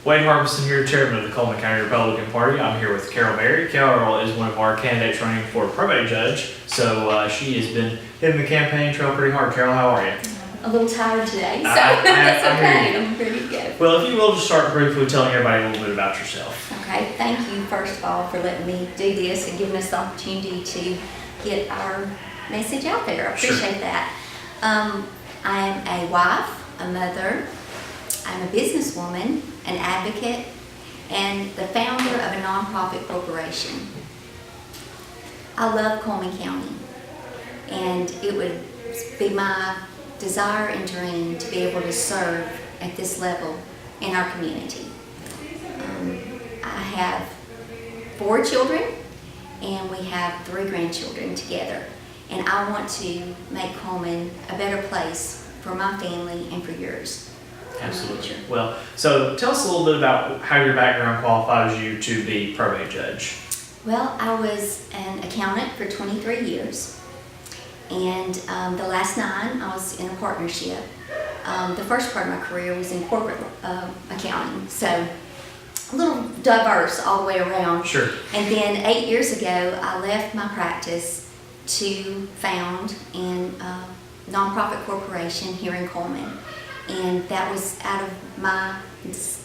Waid Harbison here, Chairman of the Cullman County Republican Party. I'm here with Carol Berry. Carol is one of our candidates running for Probate Judge, so she has been hitting the campaign trail pretty hard. Carol, how are you? A little tired today, so that's okay. I'm pretty good. Well, if you will just start briefly telling everybody a little bit about yourself. Okay, thank you first of all for letting me do this and giving us the opportunity to get our message out there. I appreciate that. I am a wife, a mother, I'm a businesswoman, an advocate, and the founder of a nonprofit corporation. I love Cullman County, and it would be my desire and dream to be able to serve at this level in our community. I have 4 children, and we have 3 grandchildren together, and I want to make Cullman a better place for my family and for yours. Absolutely. Well, so tell us a little bit about how your background qualifies you to be probate judge. Well, I was an accountant for 23 years, and the last 9 I was in a partnership. The first part of my career was in corporate accounting, so a little diverse all the way around. Sure. And then 8 years ago, I left my practice to found a nonprofit corporation here in Cullman. And that was out of my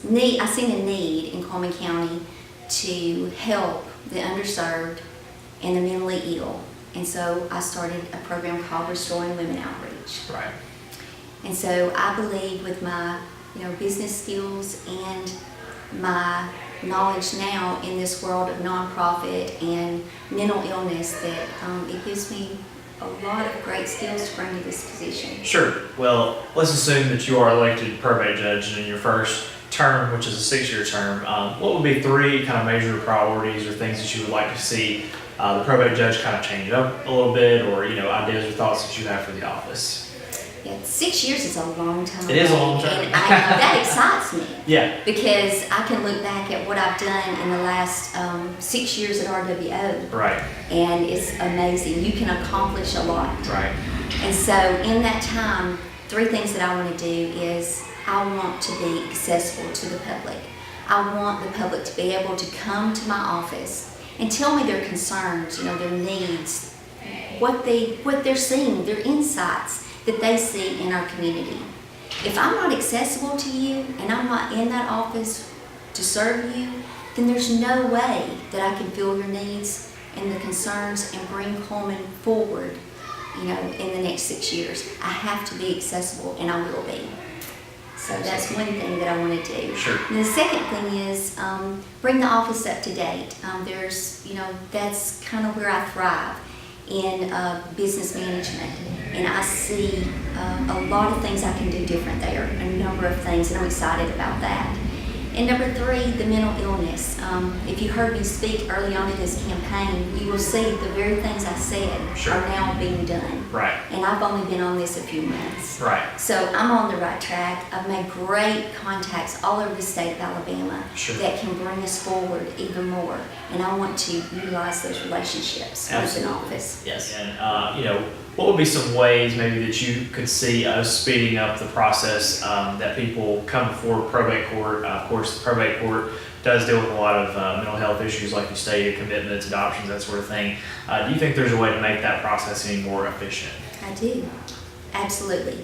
need. I seen a need in Cullman County to help the underserved and the mentally ill. And so I started a program called Restoring Women Outreach. Right. And so I believe with my business skills and my knowledge now in this world of nonprofit and mental illness that it gives me a lot of great skills to bring to this position. Sure. Well, let's assume that you are elected probate judge in your first term, which is a 6-year term. What would be 3 kind of major priorities or things that you would like to see the probate judge kind of change up a little bit, or ideas or thoughts that you have for the office? Yeah, 6 years is a long time. It is a long time. And that excites me. Yeah. Because I can look back at what I've done in the last 6 years at RWO. Right. And it's amazing. You can accomplish a lot. Right. And so in that time, 3 things that I want to do is I want to be accessible to the public. I want the public to be able to come to my office and tell me their concerns, their needs, what they're seeing, their insights that they see in our community. If I'm not accessible to you and I'm not in that office to serve you, then there's no way that I can fill your needs and the concerns and bring Cullman forward, in the next 6 years. I have to be accessible, and I will be. So that's one thing that I want to do. Sure. And the second thing is bring the office up to date. That's kind of where I thrive in business management, and I see a lot of things I can do different there, a number of things, and I'm excited about that. And number 3, the mental illness. If you heard me speak early on in this campaign, you will see the very things I said Sure. are now being done. Right. And I've only been on this a few months. Right. So I'm on the right track. I've made great contacts all over the state of Alabama Sure. that can bring us forward even more. And I want to utilize those relationships as an office. Yes. And what would be some ways maybe that you could see us speeding up the process that people come before probate court? Of course, the probate court does deal with a lot of mental health issues, like you stated, commitments, adoptions, that sort of thing. Do you think there's a way to make that process any more efficient? I do. Absolutely.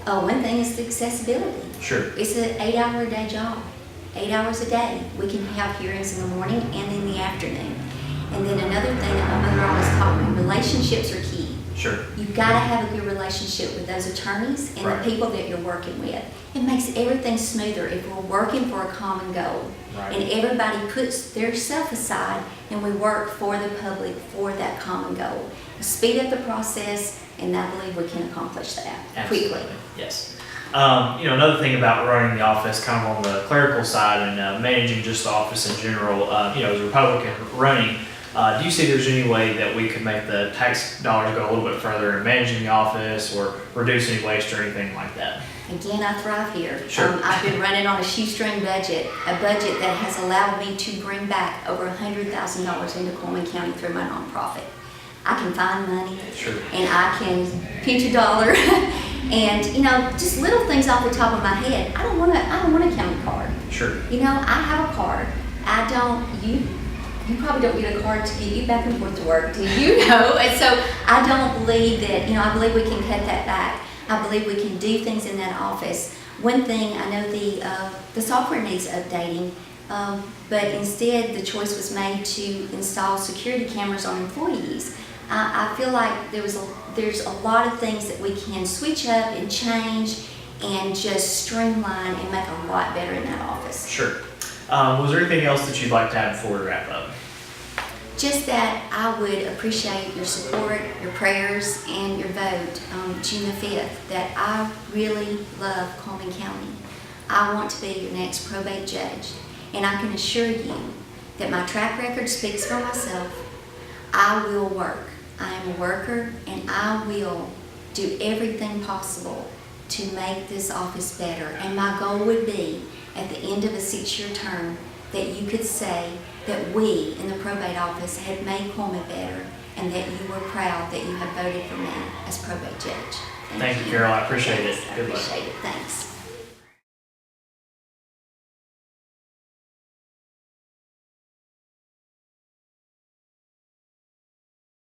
One thing is the accessibility. Sure. It's an 8-hour-a-day job. 8 hours a day. We can have hearings in the morning and in the afternoon. And then another thing that my mother always taught me, relationships are key. Sure. You've got to have a good relationship with those attorneys and Right. the people that you're working with. It makes everything smoother if we're working for a common goal. Right. And everybody puts their self aside and we work for the public for that common goal. Speed up the process, and I believe we can accomplish that Absolutely. quickly. Yes. Another thing about running the office kind of on the clerical side and managing just the office in general, as a Republican running, do you see there's any way that we could make the tax dollars go a little bit further in managing the office or reduce any waste or anything like that? Again, I thrive here. Sure. I've been running on a shoestring budget, a budget that has allowed me to bring back over $100,000 into Cullman County through my nonprofit. I can find money, Sure. and I can pinch a dollar And, you know, just little things off the top of my head. I don't want a county card. Sure. You know, I have a card. You probably don't get a card to get you back and forth to work, do you? know? And so I don't believe that, you know, I believe we can cut that back. I believe we can do things in that office. One thing, I know the software needs updating, but instead the choice was made to install security cameras on employees. I feel like there's a lot of things that we can switch up and change and just streamline and make a lot better in that office. Sure. Was there anything else that you'd like to add before we wrap up? Just that I would appreciate your support, your prayers, and your vote on June the 5th, that I really love Cullman County. I want to be your next probate judge, and I can assure you that my track record speaks for myself. I will work. I am a worker, and I will do everything possible to make this office better. And my goal would be, at the end of a 6-year term, that you could say that we in the probate office had made Cullman better, and that you were proud that you had voted for me as probate judge. Thank you, Carol. I appreciate it. I Good luck. appreciate it. Thanks.